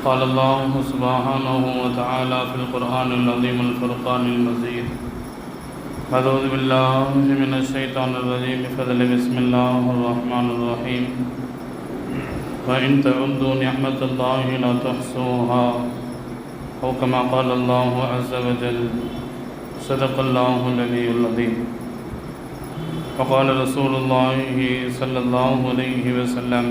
قال الله سبحانه وتعالى في القرآن العظيم الفرقان المجيد أعوذ بالله من الشيطان الرجيم بسم الله الرحمن الرحيم وإن تعدوا نعمة الله لا تحصوها أو كما قال الله عز وجل صدق الله العلي العظيم وقال رسول الله صلى الله عليه وسلم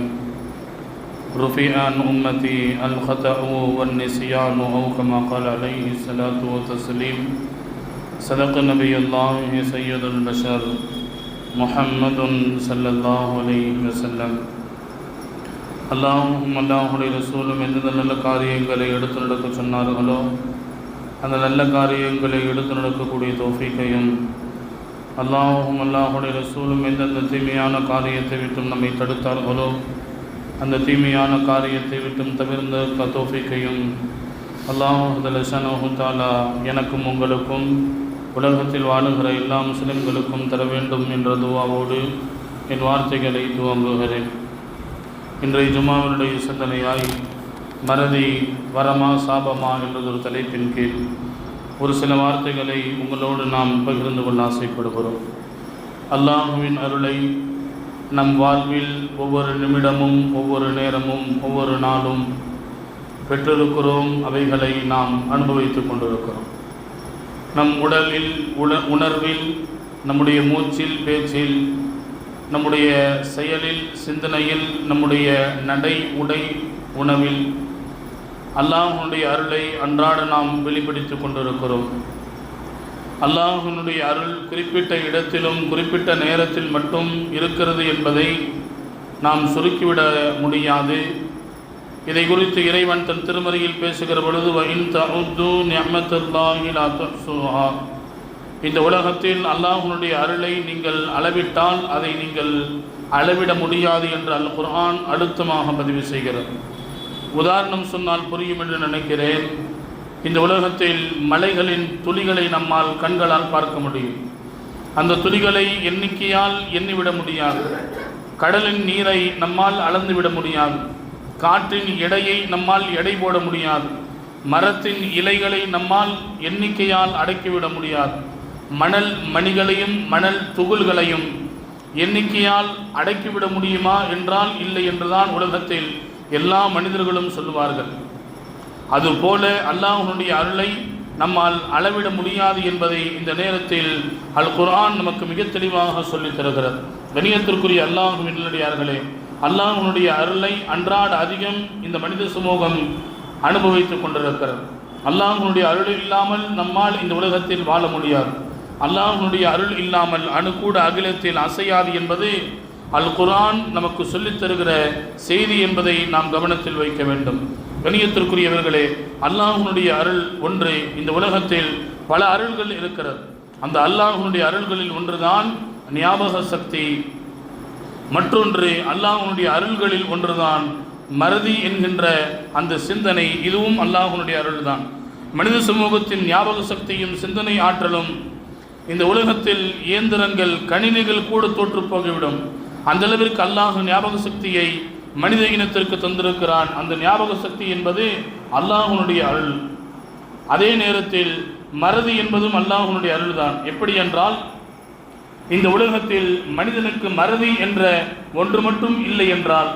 رفع عن أمتي الخطأ والنسيان أو كما قال عليه الصلاة والتسليم صدق نبي الله سيد البشر محمد صلى الله عليه وسلم اللهم அல்லாஹுடைய ரசூலும் எந்த நல்ல காரியங்களை எடுத்து நடக்க சொன்னார்களோ அந்த நல்ல காரியங்களை எடுத்து நடக்கக்கூடிய தௌஃபீக்கையும் அல்லாஹுடைய ரசூலும் எந்தெந்த தீமையான காரியத்தை விட்டும் நம்மை தடுத்தார்களோ அந்த தீமையான காரியத்தை விட்டும் தவிர்ந்த தௌஃபீக்கையும் அல்லாஹு தஆலா எனக்கும் உங்களுக்கும் உலகத்தில் வாழுகிற எல்லா முஸ்லிம்களுக்கும் தர வேண்டும் என்ற துஆவோடு என் வார்த்தைகளை துவங்குகிறேன். இன்றைய ஜும்மாவினுடைய சிந்தனையாய் மறதி வரமா சாபமா என்றதொரு தலைப்பின் கீழ் ஒரு சில வார்த்தைகளை உங்களோடு நாம் பகிர்ந்து கொள்ள ஆசைப்படுகிறோம். அல்லாஹுவின் அருளை நம் வாழ்வில் ஒவ்வொரு நிமிடமும் ஒவ்வொரு நேரமும் ஒவ்வொரு நாளும் பெற்றிருக்கிறோம். அவைகளை நாம் அனுபவித்து கொண்டிருக்கிறோம். நம் உடலில் உணர்வில், நம்முடைய மூச்சில், பேச்சில், நம்முடைய செயலில், சிந்தனையில், நம்முடைய நடை உடை உணவில் அல்லாஹ்வுடைய அருளை அன்றாட நாம் வெளிப்படுத்தி கொண்டிருக்கிறோம். அல்லாஹ்வுடைய அருள் குறிப்பிட்ட இடத்திலும் குறிப்பிட்ட நேரத்தில் மட்டும் இருக்கிறது என்பதை நாம் சுருக்கிவிட முடியாது. இதை குறித்து இறைவன் தன் திருமறையில் பேசுகிற பொழுது வஇன் தஉது நிஅமத்தல்லாஹி லா துஹ்ஸூஹா, இந்த உலகத்தில் அல்லாஹ்வுடைய அருளை நீங்கள் அளவிட்டால் அதை நீங்கள் அளவிட முடியாது என்று அல் குர்ஆன் அழுத்தமாக பதிவு செய்கிறது. உதாரணம் சொன்னால் புரியும் என்று நினைக்கிறேன். இந்த உலகத்தில் மலைகளின் துளிகளை நம்மால் கண்களால் பார்க்க முடியும். அந்த துளிகளை எண்ணிக்கையால் எண்ணிவிட முடியாது. கடலின் நீரை நம்மால் அளந்துவிட முடியாது. காற்றின் எடையை நம்மால் எடை போட முடியாது. மரத்தின் இலைகளை நம்மால் எண்ணிக்கையால் அடக்கிவிட முடியாது. மணல் மணிகளையும் மணல் துகள்களையும் எண்ணிக்கையால் அடக்கிவிட முடியுமா என்றால் இல்லை என்றுதான் உலகத்தில் எல்லா மனிதர்களும் சொல்லுவார்கள். அதுபோல அல்லாஹ்வுடைய அருளை நம்மால் அளவிட முடியாது என்பதை இந்த நேரத்தில் அல் குர்ஆன் நமக்கு மிக தெளிவாக சொல்லித் தருகிறது. கண்ணியத்திற்குரிய அல்லாஹ்வின் நல்லடியார்களே, அல்லாஹ்வுடைய அருளை அன்றாட அதிகம் இந்த மனித சமூகம் அனுபவித்துக் கொண்டிருக்கிறது. அல்லாஹ்வுடைய அருள் இல்லாமல் நம்மால் இந்த உலகத்தில் வாழ முடியாது. அல்லாஹ்வுடைய அருள் இல்லாமல் அணுக்கூட அகிலத்தில் அசையாது என்பது அல் குர்ஆன் நமக்கு சொல்லித் தருகிற செய்தி என்பதை நாம் கவனத்தில் வைக்க வேண்டும். கண்ணியத்திற்குரியவர்களே, அல்லாஹ்வுடைய அருள் ஒன்று. இந்த உலகத்தில் பல அருள்கள் இருக்கிறது. அந்த அல்லாஹ்வுடைய அருள்களில் ஒன்றுதான் ஞாபக சக்தி. மற்றொன்று அல்லாஹ்வுடைய அருள்களில் ஒன்றுதான் மறதி என்கின்ற அந்த சிந்தனை. இதுவும் அல்லாஹ்வுடைய அருள்தான். மனித சமூகத்தின் ஞாபக சக்தியும் சிந்தனை ஆற்றலும் இந்த உலகத்தில் இயந்திரங்கள், கணினிகள் கூட தோற்று போகிவிடும். அந்த அளவிற்கு அல்லாஹ் ஞாபக சக்தியை மனித இனத்திற்கு தந்திருக்கிறான். அந்த ஞாபக சக்தி என்பது அல்லாஹ்வுடைய அருள். அதே நேரத்தில் மறதி என்பதும் அல்லாஹ்வுடைய அருள் தான். எப்படி என்றால், இந்த உலகத்தில் மனிதனுக்கு மறதி என்ற ஒன்று மட்டும் இல்லை என்றால்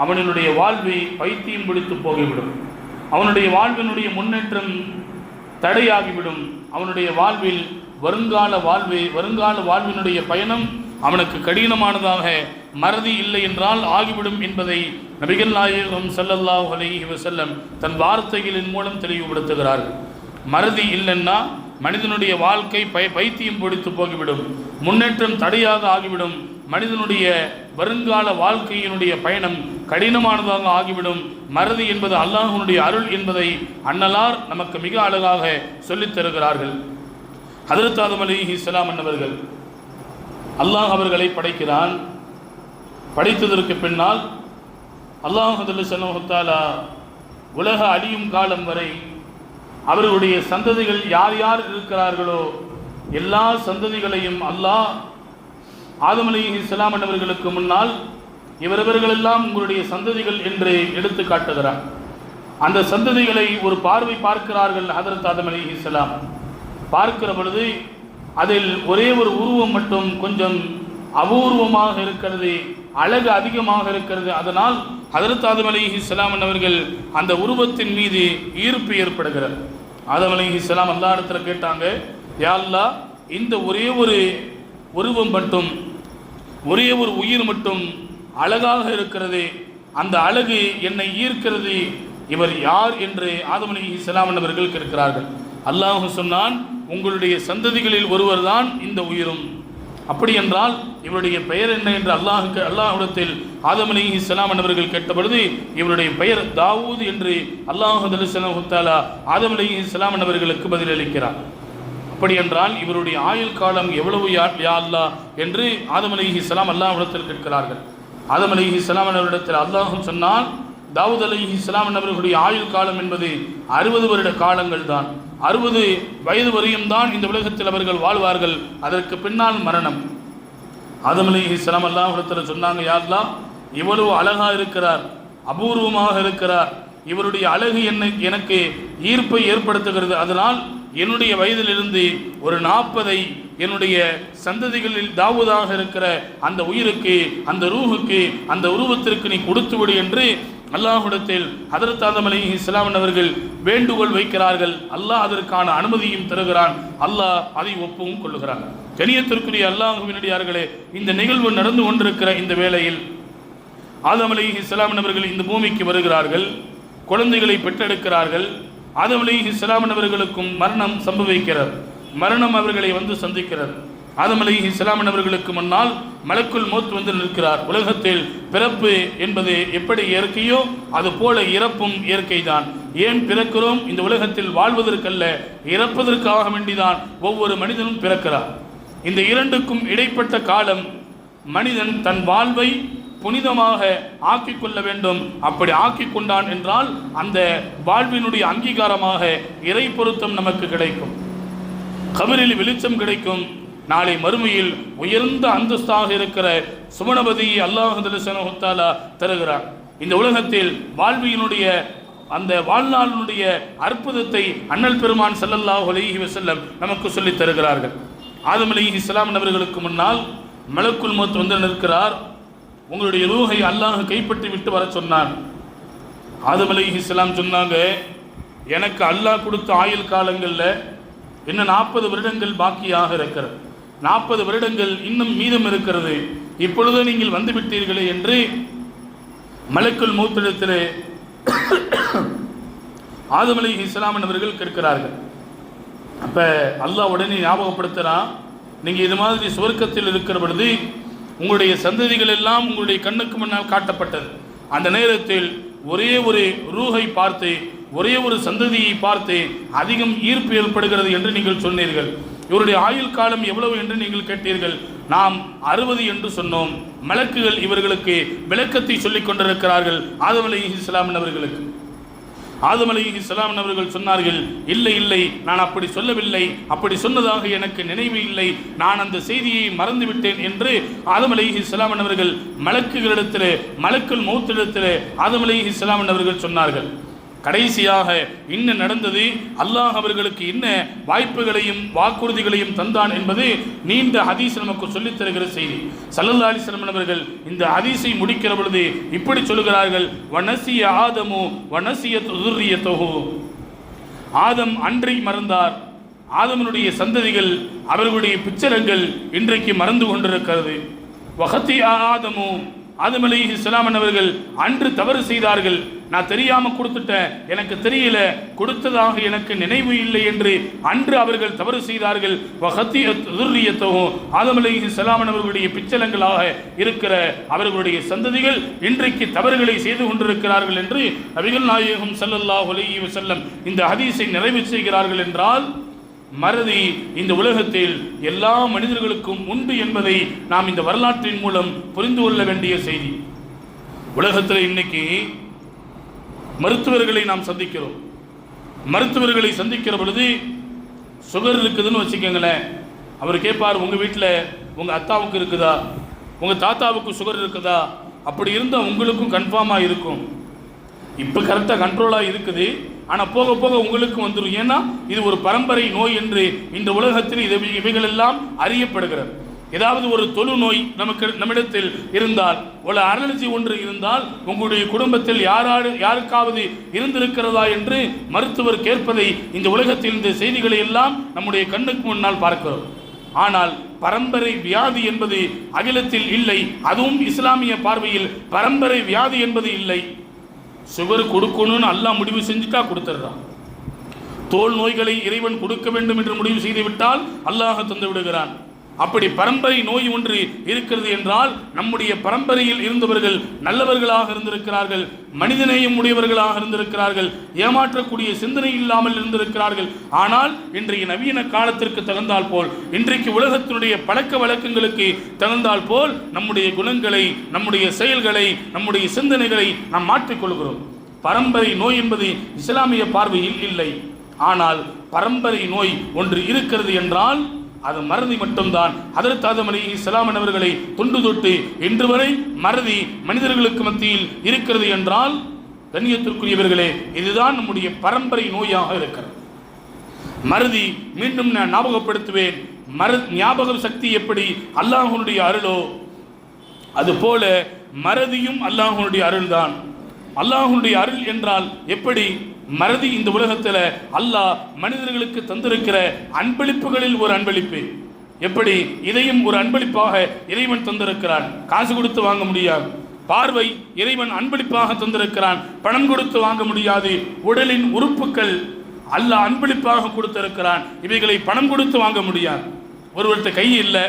அவனுடைய வாழ்வை பைத்தியம் பிடித்து போகிவிடும். அவனுடைய வாழ்வினுடைய முன்னேற்றம் தடையாகிவிடும். அவனுடைய வாழ்வில் வருங்கால வாழ்வினுடைய பயணம் அவனுக்கு கடினமானதாக மறதி இல்லை என்றால் ஆகிவிடும் என்பதை நபிகள் நாயகம் ஸல்லல்லாஹு அலைஹி வஸல்லம் தன் வார்த்தைகளின் மூலம் தெளிவுபடுத்துகிறார்கள். மறதி இல்லைன்னா மனிதனுடைய வாழ்க்கை பைத்தியம் பிடித்து போகிவிடும். முன்னேற்றம் தடையாக ஆகிவிடும். மனிதனுடைய வருங்கால வாழ்க்கையினுடைய பயணம் கடினமானதாக ஆகிவிடும். மறதி என்பது அல்லாஹ்வுடைய அருள் என்பதை அன்னலார் நமக்கு மிக அழகாக சொல்லித் தருகிறார்கள். ஹஜ்ரத் ஆதம் அலைஹிஸ்ஸலாம் அவர்கள், அல்லாஹ் அவர்களை படைக்கிறான். படைத்ததற்கு பின்னால் அல்லாஹ் ஜல்லல்லாஹு தஆலா உலக அழியும் காலம் வரை அவர்களுடைய சந்ததிகள் யார் யார் இருக்கிறார்களோ எல்லா சந்ததிகளையும் அல்லாஹ் ஆதம் அலைஹிஸ்ஸலாம் அவர்களுக்கு முன்னால் இவர்களெல்லாம் உங்களுடைய சந்ததிகள் என்று எடுத்து காட்டுகிறார். அந்த சந்ததிகளை ஒரு பார்வை பார்க்கிறார்கள் ஹதரத் ஆதம் அலைஹிஸ்ஸலாம். பார்க்கிற பொழுது அதில் ஒரே ஒரு உருவம் மட்டும் கொஞ்சம் அபூர்வமாக இருக்கிறது, அழகு அதிகமாக இருக்கிறது. அதனால் ஹதரத் ஆதம் அலைஹிஸ்ஸலாம் அவர்கள் அந்த உருவத்தின் மீது ஈர்ப்பு ஏற்படுகிறது. ஆதம் அலைஹிஸ்ஸலாம் அல்லாஹ் இடத்துல கேட்டாங்க, யா அல்லாஹ், இந்த ஒரே ஒரு உருவம் மட்டும், ஒரே ஒரு உயிர் மட்டும் அழகாக இருக்கிறது, அந்த அழகு என்னை ஈர்க்கிறது, இவர் யார் என்று ஆதம் அலைஹிஸ்ஸலாம் அவர்கள் கேட்கிறார்கள். அல்லாஹ் சொன்னான், உங்களுடைய சந்ததிகளில் ஒருவர் தான் இந்த உயிரும். அப்படி என்றால் இவருடைய பெயர் என்ன என்று அல்லாஹ்விடத்தில் ஆதம் அலைஹிஸ்ஸலாம் அவர்கள் கேட்ட பொழுது இவருடைய பெயர் தாவூத் என்று அல்லாஹ் ஜல்லல்லாஹு தஆலா ஆதம் அலைஹிஸ்ஸலாம் அவர்களுக்கு பதிலளிக்கிறார். அப்படி என்றால் இவருடைய ஆயுள் காலம் எவ்வளவு யா அல்லாஹ் என்று ஆதம் அலைஹிஸ்ஸலாம் அல்லாஹ்விடத்தில் கேட்கிறார்கள். ஆதம் அலைஹிஸ்ஸலாம் அவர்களிடத்தில் அல்லாஹ் சொன்னான், தாவூத் அலைஹிஸ்ஸலாம் அவர்களுடைய ஆயுள் காலம் என்பது 60 வருட காலங்கள் தான். 60 வயது வரையும் தான் இந்த உலகத்தில் அவர்கள் வாழ்வார்கள், அதற்கு பின்னால் மரணம். ஆதம் அலைஹிஸ்ஸலாம் அல்லாஹ்விடத்தில் சொன்னாங்க, யா அல்லாஹ், இவ்வளவு அழகாக இருக்கிறார், அபூர்வமாக இருக்கிறார், இவருடைய அழகு எனக்கு ஈர்ப்பை ஏற்படுத்துகிறது. அதனால் என்னுடைய வயதிலிருந்து ஒரு 40 என்னுடைய சந்ததிகளில் தாவூதாக இருக்கிற அந்த உயிருக்கு, அந்த ரூஹுக்கு, அந்த உருவத்திற்கு நீ கொடுத்துவிடு என்று அல்லாஹ்விடத்தில் ஹதரத் ஆதம் அலைஹிஸ்ஸலாம் அவர்கள் வேண்டுகோள் வைக்கிறார்கள். அல்லாஹ் அதற்கான அனுமதியும் தருகிறான், அல்லாஹ் அதை ஒப்புவும் கொள்ளுகிறான். கணியத்திற்குரிய அல்லாஹ்வினடியார்களே, இந்த நிகழ்வு நடந்து கொண்டிருக்கிற இந்த வேளையில் ஆதம் அலைஹிஸ்ஸலாம் அவர்கள் இந்த பூமிக்கு வருகிறார்கள், குழந்தைகளை பெற்றெடுக்கிறார்கள். ஆதம் அலைஹிஸ்ஸலாம் அவர்களுக்கும் மரணம் சம்பவிக்கிறது, மரணம் அவர்களை வந்து சந்திக்கிறது. ஆதம் அலைஹிஸ்ஸலாம் அவர்களுக்கு முன்னால் மலக்குல் மௌத் வந்து நிற்கிறார். உலகத்தில் பிறப்பு என்பது எப்படி இயற்கையோ அது போல இறப்பும் இயற்கைதான். ஏன் பிறக்கிறோம்? இந்த உலகத்தில் வாழ்வதற்கல்ல, இறப்பதற்காக வேண்டிதான் ஒவ்வொரு மனிதனும் பிறக்கிறார். இந்த இரண்டுக்கும் இடைப்பட்ட காலம் மனிதன் தன் வாழ்வை புனிதமாக ஆக்கிக் கொள்ள வேண்டும். அப்படி ஆக்கிக் கொண்டான் என்றால் அந்த வாழ்வினுடைய அங்கீகாரமாக இறை பொருத்தம் நமக்கு கிடைக்கும், கபரில் வெளிச்சம் கிடைக்கும். நாளை மறுமையில் உயர்ந்த அந்தஸ்தாக இருக்கிற சுமணபதி அல்லாஹ் ஜல்லல்லாஹு தஆலா தருகிறார். இந்த உலகத்தில் வாழ்வியினுடைய அந்த வாழ்நாளினுடைய அற்புதத்தை அண்ணல் பெருமான் ஸல்லல்லாஹு அலைஹி வஸல்லம் நமக்கு சொல்லித் தருகிறார்கள். ஆதம் அலைஹிஸ்ஸலாம் அவர்களுக்கு முன்னால் மலக்குல் மௌத் வந்து நிற்கிறார். உங்களுடைய ரூஹை அல்லாஹ் கைப்பற்றி விட்டு வர சொன்னான். ஆதம் அலைஹிஸ்ஸலாம் சொன்னாங்க, எனக்கு அல்லாஹ் கொடுத்த ஆயுள் காலங்களில் இன்னும் 40 வருடங்கள் பாக்கியாக இருக்கிறது, 40 வருடங்கள் இன்னும் மீதம் இருக்கிறது, இப்பொழுது நீங்கள் வந்து விட்டீர்களே என்று மலக்குல் மௌத்திடத்திலே ஆதம் அலைஹிஸ்ஸலாம் அவர்கள் கேட்கிறார்கள். அப்போ அல்லாஹ் உடனே ஞாபகப்படுத்துகிறான், நீங்கள் இது மாதிரி சுவர்க்கத்தில் இருக்கிற பொழுது உங்களுடைய சந்ததிகள் எல்லாம் உங்களுடைய கண்ணுக்கு முன்னால் காட்டப்பட்டது. அந்த நேரத்தில் ஒரே ஒரு ரூஹை பார்த்து, ஒரே ஒரு சந்ததியை பார்த்து அதிகம் ஈர்ப்பு ஏற்படுகிறது என்று நீங்கள் சொன்னீர்கள். இவருடைய ஆயுள் காலம் எவ்வளவு என்று நீங்கள் கேட்டீர்கள். நாம் 60 என்று சொன்னோம். மலக்குகள் இவர்களுக்கு விளக்கத்தை சொல்லிக் கொண்டிருக்கிறார்கள் ஆதம் அலைஹிஸ்ஸலாம் அவர்களுக்கு. ஆதம் அலைஹிஸ்ஸலாம் அவர்கள் சொன்னார்கள், இல்லை இல்லை, நான் அப்படி சொல்லவில்லை, அப்படி சொன்னதாக எனக்கு நினைவு இல்லை, நான் அந்த செய்தியை மறந்துவிட்டேன் என்று ஆதம் அலைஹிஸ்ஸலாம் அவர்கள் மலக்குகளிடத்திலே, மலக்குல் மௌத்திடத்திலே ஆதம் அலைஹிஸ்ஸலாம் அவர்கள் சொன்னார்கள். கடைசியாக என்ன நடந்தது, அல்லாஹ் அவர்களுக்கு என்ன வாய்ப்புகளையும் வாக்குறுதிகளையும் தந்தான் என்பது நீண்ட ஹதீஸ் நமக்கு சொல்லித் தருகிற செய்தி. ஸல்லல்லாஹு அலைஹி வஸல்லம் அவர்கள் இந்த ஹதீஸை முடிக்கிற பொழுது இப்படி சொல்கிறார்கள், வனசிய ஆதமு வனசியத் ذُرِّيَّتُهُ. ஆதம் அன்றை மறந்தார், ஆதமனுடைய சந்ததிகள் அவர்களுடைய பிச்சரங்கள் இன்றைக்கு மறந்து கொண்டிருக்கிறது. வஹத்தி ஆதமு, ஆதம் அலைஹிஸ்ஸலாம் அவர்கள் அன்று தவறு செய்தார்கள், நான் தெரியாமல் கொடுத்துட்டேன், எனக்கு தெரியல, கொடுத்ததாக எனக்கு நினைவு இல்லை என்று அன்று அவர்கள் தவறு செய்தார்கள். ஆதம் அலைஹிஸ்ஸலாம் அவர்களுடைய பிச்சலங்களாக இருக்கிற அவர்களுடைய சந்ததிகள் இன்றைக்கு தவறுகளை செய்து கொண்டிருக்கிறார்கள் என்று நபிகள் நாயகம் ஸல்லல்லாஹு அலைஹி வஸல்லம் இந்த ஹதீஸை நிறைவு செய்கிறார்கள். என்றால் மறதி இந்த உலகத்தில் எல்லா மனிதர்களுக்கும் உண்டு என்பதை நாம் இந்த வரலாற்றின் மூலம் புரிந்து கொள்ள வேண்டிய செய்தி. உலகத்தில் இன்னைக்கு மருத்துவர்களை நாம் சந்திக்கிறோம். மருத்துவர்களை சந்திக்கிற பொழுது சுகர் இருக்குதுன்னு வச்சுக்கோங்களேன், அவர் கேட்பார், உங்கள் வீட்டில் உங்கள் அத்தாவுக்கு இருக்குதா, உங்கள் தாத்தாவுக்கு சுகர் இருக்குதா, அப்படி இருந்தால் உங்களுக்கும் கன்ஃபார்மாக இருக்கும். இப்போ கரெக்டாக கண்ட்ரோலாக இருக்குது, ஆனால் போக போக உங்களுக்கு வந்துடும். ஏன்னா இது ஒரு பரம்பரை நோய் என்று இந்த உலகத்தில் இவைகளெல்லாம் அறியப்படுகிறது. ஏதாவது ஒரு தொழு நோய் நம்மிடத்தில் இருந்தால், ஒரு அலர்ஜி ஒன்று இருந்தால், உங்களுடைய குடும்பத்தில் யாருக்காவது இருந்திருக்கிறதா என்று மருத்துவர் கேட்பதை இந்த உலகத்தில் இந்த செய்திகளை எல்லாம் நம்முடைய கண்ணுக்கு முன்னால் பார்க்கிறோம். ஆனால் பரம்பரை வியாதி என்பது அகிலத்தில் இல்லை. அதுவும் இஸ்லாமிய பார்வையில் பரம்பரை வியாதி என்பது இல்லை. சுகர் கொடுக்கணும்னு அல்லாஹ் முடிவு செஞ்சுட்டா கொடுத்துட்றான். தோல் நோய்களை இறைவன் கொடுக்க வேண்டும் என்று முடிவு செய்து விட்டால் அல்லாஹ் தந்து விடுகிறான். அப்படி பரம்பரை நோய் ஒன்று இருக்கிறது என்றால் நம்முடைய பரம்பரையில் இருந்தவர்கள் நல்லவர்களாக இருந்திருக்கிறார்கள், மனிதநேயம் உடையவர்களாக இருந்திருக்கிறார்கள், ஏமாற்றக்கூடிய சிந்தனை இல்லாமல் இருந்திருக்கிறார்கள். ஆனால் இன்றைய நவீன காலத்திற்கு தகுந்தால் போல், இன்றைக்கு உலகத்தினுடைய பழக்க வழக்கங்களுக்கு தகுந்தால் போல் நம்முடைய குணங்களை, நம்முடைய செயல்களை, நம்முடைய சிந்தனைகளை நாம் மாற்றிக்கொள்கிறோம். பரம்பரை நோய் என்பது இஸ்லாமிய பார்வையில் இல்லை. ஆனால் பரம்பரை நோய் ஒன்று இருக்கிறது என்றால் அது மறதி மட்டும்தான். ஹதரத் ஆதம் அலைஹிஸ்ஸலாம் அவர்களை தொண்டு தொட்டு இன்று வரை மறதி மனிதர்களுக்கு மத்தியில் இருக்கிறது என்றால், கண்ணியத்திற்குரியவர்களே, இதுதான் நம்முடைய பரம்பரை நோயாக இருக்கிறது. மறதி, மீண்டும் நான் ஞாபகப்படுத்துவேன், ஞாபக சக்தி எப்படி அல்லாஹ்வுடைய அருளோ அதுபோல மறதியும் அல்லாஹ்வுடைய அருள்தான். அல்லாஹ்வுடைய அருள் என்றால் எப்படி? மறதி இந்த உலகத்தில் அல்லாஹ் மனிதர்களுக்கு தந்திருக்கிற அன்பளிப்புகளில் ஒரு அன்பளிப்பு. எப்படி? இதையும் ஒரு அன்பளிப்பாக இறைவன் தந்திருக்கிறான். காசு கொடுத்து வாங்க முடியாது. பார்வை இறைவன் அன்பளிப்பாக தந்திருக்கிறான், பணம் கொடுத்து வாங்க முடியாது. உடலின் உறுப்புகள் அல்லாஹ் அன்பளிப்பாக கொடுத்திருக்கிறான், இவைகளை பணம் கொடுத்து வாங்க முடியாது. ஒருவர்கிட்ட கை இல்லை,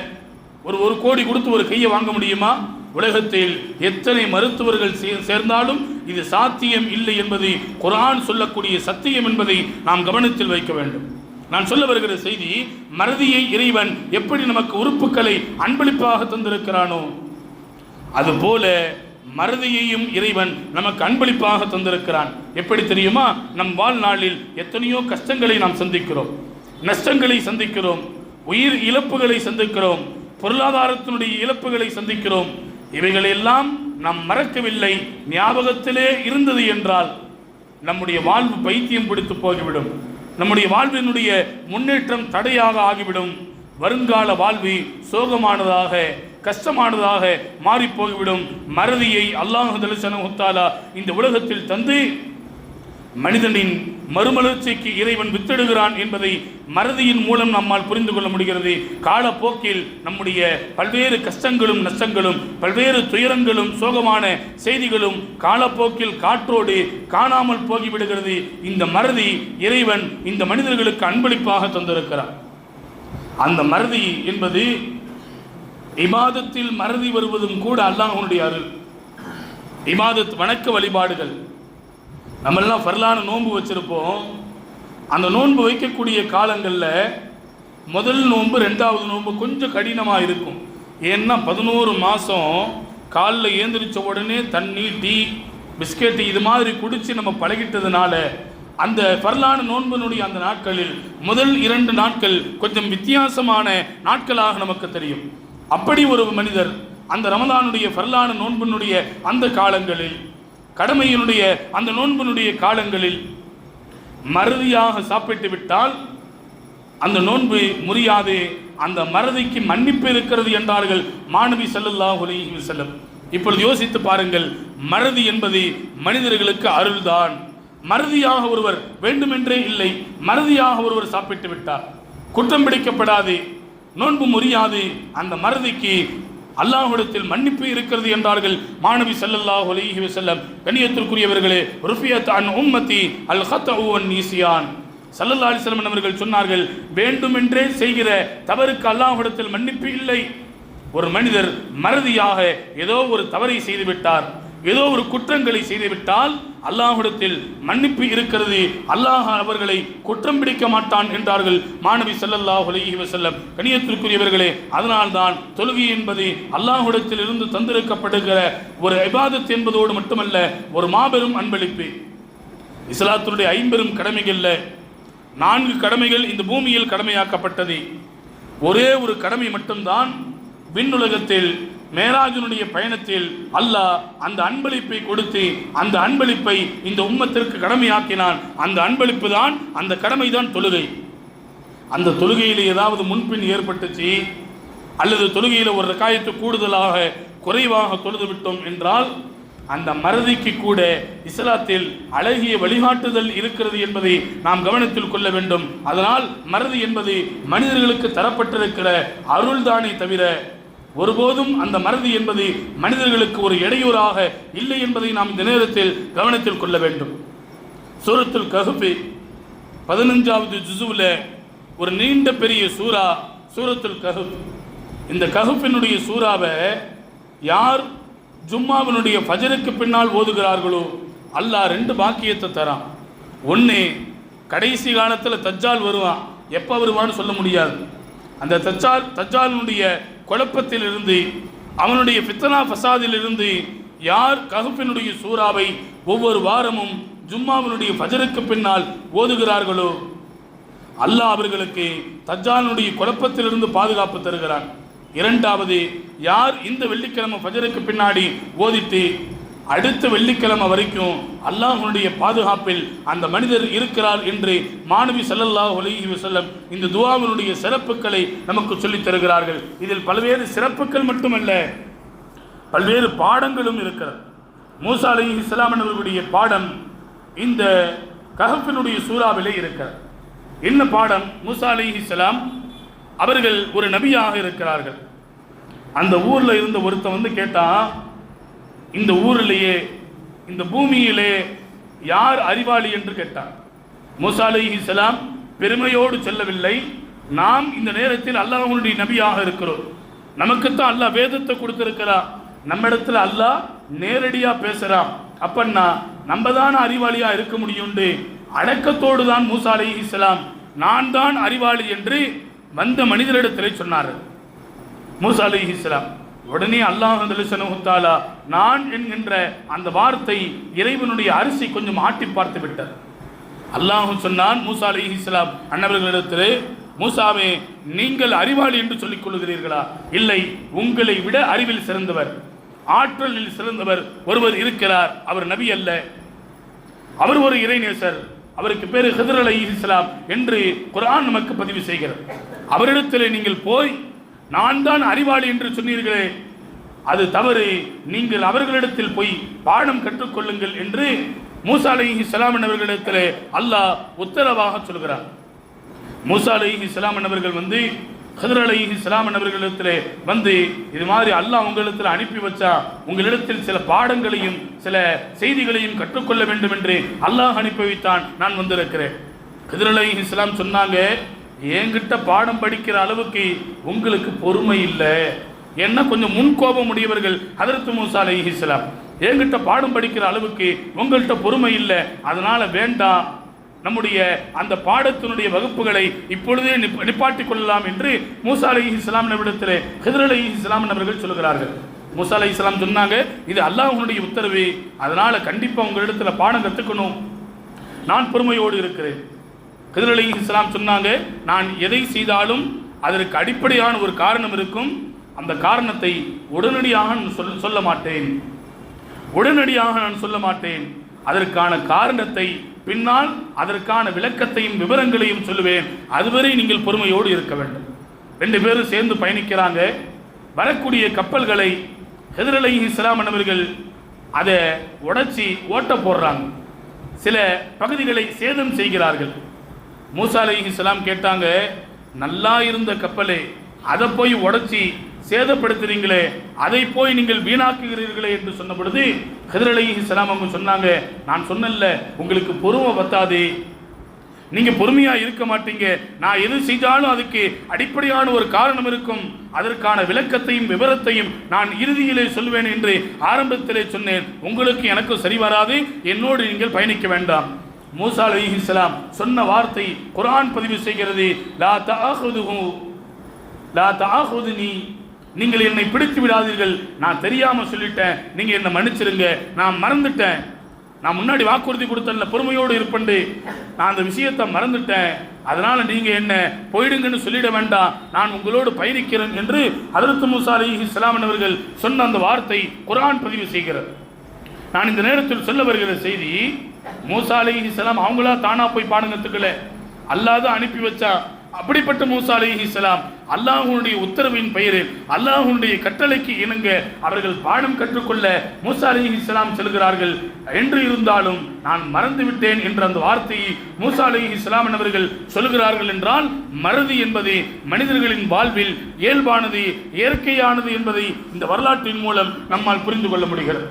ஒரு கோடி கொடுத்து ஒரு கையை வாங்க முடியுமா? உலகத்தில் எத்தனை மருத்துவர்கள் சேர்ந்தாலும் இது சாத்தியம் இல்லை என்பது குர்ஆன் சொல்லக்கூடிய சத்தியம் என்பதை நாம் கவனத்தில் வைக்க வேண்டும். நான் சொல்ல வருகிற செய்தி, மறதியை இறைவன் எப்படி நமக்கு உறுப்புகளை அன்பளிப்பாக தந்திருக்கிறானோ அதுபோல மறதியையும் இறைவன் நமக்கு அன்பளிப்பாக தந்திருக்கிறான். எப்படி தெரியுமா? நம் வாழ்நாளில் எத்தனையோ கஷ்டங்களை நாம் சந்திக்கிறோம், நஷ்டங்களை சந்திக்கிறோம், உயிர் இழப்புகளை சந்திக்கிறோம், பொருளாதாரத்தினுடைய இழப்புகளை சந்திக்கிறோம். இவைகளெல்லாம் நாம் மறக்கவில்லை, ஞாபகத்திலே இருந்தது என்றால் நம்முடைய வாழ்வு பைத்தியம் பிடித்து போய்விடும், நம்முடைய வாழ்வினுடைய முன்னேற்றம் தடையாக ஆகிவிடும். வருங்கால வாழ்வு சோகமானதாக, கஷ்டமானதாக மாறி போய்விடும். மறதியை அல்லாஹ் ஜல்லஷானஹு தஆலா இந்த உலகத்தில் தந்து மனிதனின் மறுமலர்ச்சிக்கு இறைவன் வித்திடுகிறான் என்பதை மறதியின் மூலம் நம்மால் புரிந்து கொள்ள முடிகிறது. காலப்போக்கில் நம்முடைய பல்வேறு கஷ்டங்களும் நஷ்டங்களும், பல்வேறு துயரங்களும் சோகமான செய்திகளும் காலப்போக்கில் காற்றோடு காணாமல் போகிவிடுகிறது. இந்த மறதி இறைவன் இந்த மனிதர்களுக்கு அன்பளிப்பாக தந்திருக்கிறார். அந்த மறதி என்பது இபாதத்தில் மறதி வருவதும் கூட அல்லாஹ்வுடைய அருள். இபாதத், வணக்க வழிபாடுகள், நம்மெல்லாம் ஃபர்லான நோன்பு வச்சுருப்போம். அந்த நோன்பு வைக்கக்கூடிய காலங்களில் முதல் நோன்பு, ரெண்டாவது நோன்பு கொஞ்சம் கடினமாக இருக்கும். ஏன்னா 11 மாதம் காலில் ஏந்திரிச்ச உடனே தண்ணி, டீ, பிஸ்கெட்டு இது மாதிரி குடித்து நம்ம பழகிட்டதுனால அந்த ஃபர்லான நோன்பினுடைய அந்த நாட்களில் முதல் 2 நாட்கள் கொஞ்சம் வித்தியாசமான நாட்களாக நமக்கு தெரியும். அப்படி ஒரு மனிதர் அந்த ரமதானுடைய ஃபர்லான நோன்பினுடைய அந்த காலங்களில், கடமையினுடைய அந்த நோன்பினுடைய காலங்களில் மறதியாக சாப்பிட்டு விட்டால் அந்த நோன்பு முறியாது. அந்த மறதிக்கு மன்னிப்பு இருக்கிறது என்றார்கள் மாணவி ஸல்லல்லாஹு அலைஹி வஸல்லம். இப்பொழுது யோசித்து பாருங்கள், மறதி என்பது மனிதர்களுக்கு அருள்தான். மறதியாக ஒருவர், வேண்டுமென்றே இல்லை, மறதியாக ஒருவர் சாப்பிட்டு விட்டார், குற்றம் பிடிக்கப்படாது, நோன்பு முறியாது. அந்த மறதிக்கு அல்லாஹ்விடத்தில் மன்னிப்பு இருக்கிறது என்றார்கள் மாணவி ஸல்லல்லாஹு அலைஹி வஸல்லம். கண்ணியத்திற்குரியவர்களே, ருஃபியத் அன் உம்மத்தி அல் ஹத்உ வன் நிஸ்யான். ஸல்லல்லாஹு அலைஹி வஸல்லம் அவர்கள் சொன்னார்கள், வேண்டுமென்றே செய்கிற தவறுக்கு அல்லாஹ்விடத்தில் மன்னிப்பு இல்லை. ஒரு மனிதர் மறதியாக ஏதோ ஒரு தவறை செய்துவிட்டார், ஏதோ ஒரு குற்றங்களை செய்துவிட்டால் அல்லாஹ்விடத்தில் மன்னிப்பு இருக்கிறது, அல்லாஹ் அவர்களை குற்றம் பிடிக்க மாட்டான் என்றார்கள் மாணவி ஸல்லல்லாஹு அலைஹி வஸல்லம். கண்ணியத்திற்குரியவர்களே, அதனால்தான் தொழுகை என்பது அல்லாஹ்விடத்தில் இருந்து தந்திருக்கப்படுகிற ஒரு இபாதத் என்பதோடு மட்டுமல்ல, ஒரு மாபெரும் அன்பளிப்பு. இஸ்லாத்தினுடைய 50 கடமைகளில் 4 கடமைகள் இந்த பூமியில் கடமையாக்கப்பட்டது. ஒரே ஒரு கடமை மட்டும்தான் விண்ணுலகத்தில் மேராஜனுடைய பயணத்தில் அல்லாஹ் அந்த அன்பளிப்பை கொடுத்து அந்த அன்பளிப்பை இந்த உம்மத்திற்கு கடமையாக்கினான். அந்த அன்பளிப்பு தான், அந்த கடமை தான் தொழுகை. அந்த தொழுகையில் ஏதாவது முன்பின் ஏற்பட்டுச்சு அல்லது தொழுகையில் ஒரு ரக்காயத்து கூடுதலாக குறைவாக தொழுது விட்டோம் என்றால் அந்த மறதிக்கு கூட இஸ்லாத்தில் அழகிய வழிகாட்டுதல் இருக்கிறது என்பதை நாம் கவனத்தில் கொள்ள வேண்டும். அதனால் மறதி என்பது மனிதர்களுக்கு தரப்பட்டிருக்கிற அருள்தானே தவிர ஒருபோதும் அந்த மறதி என்பது மனிதர்களுக்கு ஒரு இடையூறாக இல்லை என்பதை நாம் இந்த நேரத்தில் கவனத்தில் கொள்ள வேண்டும். சூரத்துல் கஹ்ஃப் 15வது ஜுஸுல ஒரு நீண்ட பெரிய சூரா சூரத்துல் கஹ்ஃப். இந்த கஹ்ஃபினுடைய சூறாவை யார் ஜும்மாவினுடைய ஃபஜருக்கு பின்னால் ஓதுகிறார்களோ அல்லாஹ் 2 பாக்கியத்தை தரான். ஒன்று, கடைசி காலத்தில் தஜ்ஜால் வருவான். எப்போ வருவான்னு சொல்ல முடியாது. அந்த தஜ்ஜாலினுடைய குழப்பத்திலிருந்து, அவனுடைய ஃபித்னா ஃபசாதிலிருந்து யார் கஹ்ஃபினுடைய சூறாவை ஒவ்வொரு வாரமும் ஜும்மாவினுடைய ஃபஜருக்கு பின்னால் ஓதுகிறார்களோ அல்லாஹ் அவர்களுக்கு தஜ்ஜாலினுடைய குழப்பத்திலிருந்து பாதுகாப்பு தருகிறான். இரண்டாவது, யார் இந்த வெள்ளிக்கிழமை ஃபஜருக்கு பின்னாடி ஓதிட்டு அடுத்த வெள்ளிக்கிழமை வரைக்கும் அல்லாஹ்வுடைய பாதுகாப்பில் அந்த மனிதர் இருக்கிறார் என்று மாணவி ஸல்லல்லாஹு அலைஹி வஸல்லம் இந்த துஆவினுடைய சிறப்புகளை நமக்கு சொல்லித் தருகிறார்கள். இதில் பல்வேறு சிறப்புகள் மட்டுமல்ல, பல்வேறு பாடங்களும் இருக்கிறது. மூசா அலைஹிஸ்ஸலாம் அவர்களுடைய பாடம் இந்த கஹ்ஃபினுடைய சூறாவிலே இருக்கிறது. என்ன பாடம்? மூசா அலைஹிஸ்ஸலாம் அவர்கள் ஒரு நபியாக இருக்கிறார்கள். அந்த ஊரில் இருந்த ஒருத்தன் வந்து கேட்டான், இந்த ஊரிலேயே இந்த பூமியிலே யார் அறிவாளி என்று கேட்டான். மூசா அலைஹிஸ்ஸலாம் பெருமையோடு சொல்லவில்லை, நாம் இந்த நேரத்தில் அல்லாஹ்வுடைய நபியாக இருக்கிறோம், நமக்குத்தான் அல்லாஹ் வேதத்தை கொடுத்திருக்கிறான், நம்ம இடத்துல அல்லாஹ் நேரடியாக பேசுகிறான், அப்பன்னா நம்ம தானே அறிவாளியாக இருக்க முடியும்னு அடக்கத்தோடு தான் மூசா அலைஹிஸ்ஸலாம் நான் தான் அறிவாளி என்று வந்த மனிதரிடத்திலே சொன்னார்கள். மூசா அலைஹிஸ்ஸலாம் உடனே அல்லாஹ் ஜல்லஷானஹு தஆலா நான் என்கின்ற அந்த வார்த்தை இறைவனுடைய அரிசி கொஞ்சம் ஆட்டி பார்த்து விட்டார். அல்லாஹ் சொன்னான் மூசா அலைஹிஸ்ஸலாம் அன்னவர்களிடத்திலே, மூசாவே நீங்கள் அறிவாளி என்று சொல்லிக் கொள்கிறீர்களா? இல்லை, உங்களை விட அறிவில் சிறந்தவர், ஆற்றலில் சிறந்தவர் ஒருவர் இருக்கிறார். அவர் நபி அல்ல, அவர் ஒரு இறைநேசர், அவருக்கு பேர் ஹிதர் அலைஹிஸ்ஸலாம் என்று குர்ஆன் நமக்கு பதிவு செய்கிறது. அவரிடத்திலே நீங்கள் போய் நான் தான் அறிவாளி என்று சொன்னீர்களே, அது தவறு, நீங்கள் அவர்களிடத்தில் போய் பாடம் கற்றுக்கொள்ளுங்கள் என்று மூசா அலைஹிஸ்ஸலாம் அவர்களிடத்திலே அல்லாஹ் உத்தரவாக சொல்கிறார். மூசா அலைஹிஸ்ஸலாம் அவர்கள் வந்து ஹிதர் அலைஹிஸ்ஸலாம் அவர்களிடத்திலே வந்து இது மாதிரி அல்லாஹ் உங்களிடத்தில் அனுப்பி வச்சா உங்களிடத்தில் சில பாடங்களையும் சில செய்திகளையும் கற்றுக்கொள்ள வேண்டும் என்று அல்லாஹ் அனுப்பி வைத்தான், நான் வந்திருக்கிறேன். ஹிதர் அலைஹிஸ்ஸலாம் சொன்னாங்க, என்கிட்ட பாடம் படிக்கிற அளவுக்கு உங்களுக்கு பொறுமை இல்லை, என்ன கொஞ்சம் முன்கோபம் உடையவர்கள் ஹதரத் மூசா அலைஹிஸ்ஸலாம், என்கிட்ட பாடம் படிக்கிற அளவுக்கு உங்கள்கிட்ட பொறுமை இல்லை, அதனால வேண்டாம், நம்முடைய அந்த பாடத்தினுடைய வகுப்புகளை இப்பொழுதே நிப்பாட்டிக் கொள்ளலாம் என்று மூசா அலைஹிஸ்ஸலாம் இடத்திலே ஹிதர் அலைஹிஸ்ஸலாம் அவர்கள் சொல்கிறார்கள். மூசா அலைஹிஸ்ஸலாம் சொன்னாங்க, இது அல்லாஹ்வுடைய உத்தரவு, அதனால கண்டிப்பா உங்களிடத்துல பாடம் கற்றுக்கணும், நான் பொறுமையோடு இருக்கிறேன். ஹிதர் அலைஹிஸ்ஸலாம் சொன்னாங்க, நான் எதை செய்தாலும் அதற்கு அடிப்படையான ஒரு காரணம் இருக்கும், அந்த காரணத்தை உடனடியாக நான் சொல்ல மாட்டேன், அதற்கான காரணத்தை பின்னால் அதற்கான விளக்கத்தையும் விவரங்களையும் சொல்லுவேன், அதுவரை நீங்கள் பொறுமையோடு இருக்க வேண்டும். 2 பேரும் சேர்ந்து பயணிக்கிறாங்க. வரக்கூடிய கப்பல்களை ஹிதர் அலைஹிஸ்ஸலாம் அவர்கள் அதை உடைச்சி ஓட்ட போடுறாங்க, சில பகுதிகளை சேதம் செய்கிறார்கள். மூசா அலைஹிஸ்ஸலாம் கேட்டாங்க, நல்லா இருந்த கப்பலை அதை போய் உடைச்சி சேதப்படுத்துறீங்களே, அதை போய் நீங்கள் வீணாக்குகிறீர்களே என்று சொன்ன பொழுது ஹிதர் அலைஹிஸ்ஸலாம் அவங்க சொன்னாங்க, நான் சொன்னேன்ல உங்களுக்கு பொறுமை பத்தாது, நீங்க பொறுமையா இருக்க மாட்டீங்க, நான் எது செய்தாலும் அதுக்கு அடிப்படையான ஒரு காரணம் இருக்கும், அதற்கான விளக்கத்தையும் விவரத்தையும் நான் இறுதியிலே சொல்வேன் என்று ஆரம்பத்திலே சொன்னேன், உங்களுக்கு எனக்கு சரி வராது, என்னோடு நீங்கள் பயணிக்க வேண்டாம். மூசா அலைஹிஸ்ஸலாம் சொன்ன வார்த்தை குர்ஆன் பதிவு செய்கிறது, லா தஆஹுதுனி, நீங்கள் என்னை பிடித்து விடாதீர்கள், நான் தெரியாம சொல்லிட்டேன், நீங்க என்னை மன்னிச்சிருங்க, நான் மறந்துட்டேன். நான் முன்னாடி வாக்குறுதி கொடுத்தேன்ல, பொறுமையோடு இருப்பேன், நான் அந்த விஷயத்தை மறந்துட்டேன், அதனால் நீங்கள் என்ன போயிடுங்கன்னு சொல்லிட வேண்டாம், நான் உங்களோடு பயணிக்கிறேன் என்று ஹதரத் மூசா அலைஹிஸ்ஸலாம் அவர்கள் சொன்ன அந்த வார்த்தை குர்ஆன் பதிவு செய்கிறது. நான் இந்த நேரத்தில் சொல்ல வருகிற செய்தி, மூசா அலைஹிஸ்ஸலாம் அவங்களா தானா போய் பாடங்கத்துக்கல, அல்லாஹ் தான் அனுப்பி வச்சா. அப்படிப்பட்ட மூசா அலைஹிஸ்ஸலாம் அல்லாஹ்வுடைய உத்தரவின் பெயரில் அல்லாஹ்வுடைய கட்டளைக்கு இணங்க அவர்கள் பாடம் கற்றுக்கொள்ள மூசா அலைஹிஸ்ஸலாம் செல்கிறார்கள். என்று இருந்தாலும் நான் மறந்துவிட்டேன் என்ற அந்த வார்த்தையை மூசா அலைஹிஸ்ஸலாம் அவர்கள் சொல்கிறார்கள் என்றால், மறதி என்பது மனிதர்களின் வாழ்வில் இயல்பானது, இயற்கையானது என்பதை இந்த வரலாற்றின் மூலம் நம்மால் புரிந்து கொள்ள முடிகிறது.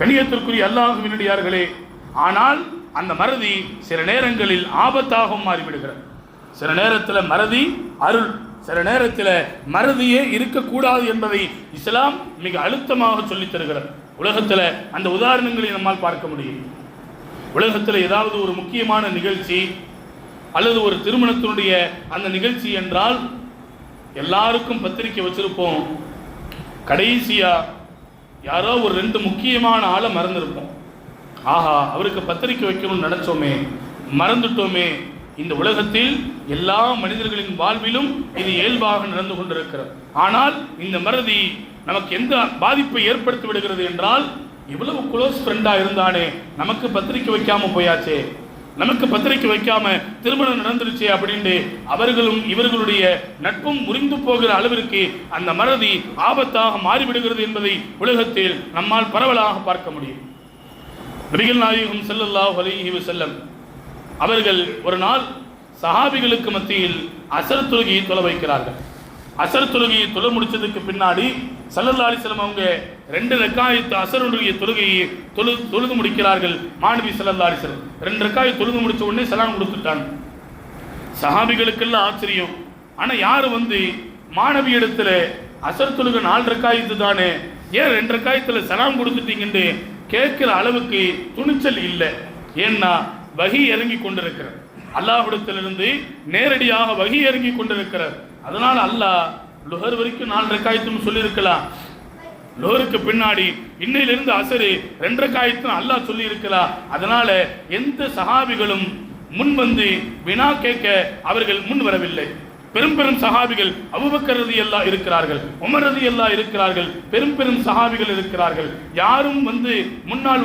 கண்ணியத்திற்குரிய அல்லாஹ்வினுடையார்களே, ஆனால் அந்த மறதி சில நேரங்களில் ஆபத்தாகவும் மாறிவிடுகிறது. சில நேரத்தில் மறதி அருள், சில நேரத்தில் மறதியே இருக்கக்கூடாது என்பதை இஸ்லாம் மிக அழுத்தமாக சொல்லித் தருகிறது. உலகத்தில் அந்த உதாரணங்களை நம்மால் பார்க்க முடியும். உலகத்தில் ஏதாவது ஒரு முக்கியமான நிகழ்ச்சி அல்லது ஒரு திருமணத்தினுடைய அந்த நிகழ்ச்சி என்றால் எல்லாருக்கும் பத்திரிக்கை வச்சிருப்போம். கடைசியா யாரோ ஒரு 2 முக்கியமான ஆளை மறந்துருப்போம். ஆஹா, அவருக்கு பத்திரிக்கை வைக்கணும்னு நினைச்சோமே, மறந்துட்டோமே. இந்த உலகத்தில் எல்லா மனிதர்களின் வாழ்விலும் இது இயல்பாக நடந்து கொண்டிருக்கிறது. ஆனால் இந்த மறதி நமக்கு எந்த பாதிப்பை ஏற்படுத்தி விடுகிறது என்றால், இவ்வளவு க்ளோஸ் ஃப்ரெண்டா இருந்தானே, நமக்கு பத்திரிக்கை வைக்காம போயாச்சே, நமக்கு பத்திரிக்கை வைக்காம திருமணம் நடந்துருச்சே அப்படின்ட்டு அவர்களும் இவர்களுடைய நட்பும் முறிந்து போகிற அளவிற்கு அந்த மறதி ஆபத்தாக மாறிவிடுகிறது என்பதை உலகத்தில் நம்மால் பரவலாக பார்க்க முடியும். நபிகள் நாயகம் ஸல்லல்லாஹு அலைஹி வஸல்லம் அவர்கள் ஒரு நாள் சஹாபிகளுக்கு மத்தியில் அசர் தொழுகையை தொழ வைக்கிறார்கள். அசர் தொழுகையை தொழ முடிச்சதுக்கு பின்னாடி ஸல்லல்லாஹு அலைஹி வஸல்லம் அவங்க 2 ரக்காயத்து அசருடைய தொழுகையை தொழுது முடிக்கிறார்கள். மாணவி ஸல்லல்லாஹு அலைஹி வஸல்லம் 2 ரக்காயத்து தொழுது முடிச்ச உடனே சலாம் கொடுத்துட்டாங்க. சஹாபிகளுக்கெல்லாம் ஆச்சரியம். ஆனால் யார் மாணவி இடத்துல அசர் தொழுகை 4 ரக்காயத்து தானே, ஏன் 2 ரக்காயத்தில் சலாம் கொடுத்துட்டீங்கன்னு கேட்கிற அளவுக்கு துணிச்சல் இல்லை. ஏன்னா வஹி இறங்கி கொண்டிருக்கிறார், அல்லாஹ்விடத்திலிருந்து நேரடியாக வஹி இறங்கி கொண்டிருக்கிறார். அதனால அல்லாஹ் லுஹர் வரைக்கும் 4 ரக்காயத்துன்னு சொல்லியிருக்கலாம், லுஹருக்கு பின்னாடி இன்னையிலிருந்து அசரு 2 ரக்காயத்துன்னு அல்லாஹ் சொல்லி இருக்கலாம். அதனால எந்த சஹாபிகளும் முன் வினா கேட்க அவர்கள் முன் வரவில்லை. பெரும் பெரும் சஹாபிகள் அபூபக்கர் ரலியல்லாஹு இருக்கிறார்கள், உமர் ரலியல்லாஹு இருக்கிறார்கள், பெரும் சஹாபிகள் இருக்கிறார்கள். யாரும் முன்னால்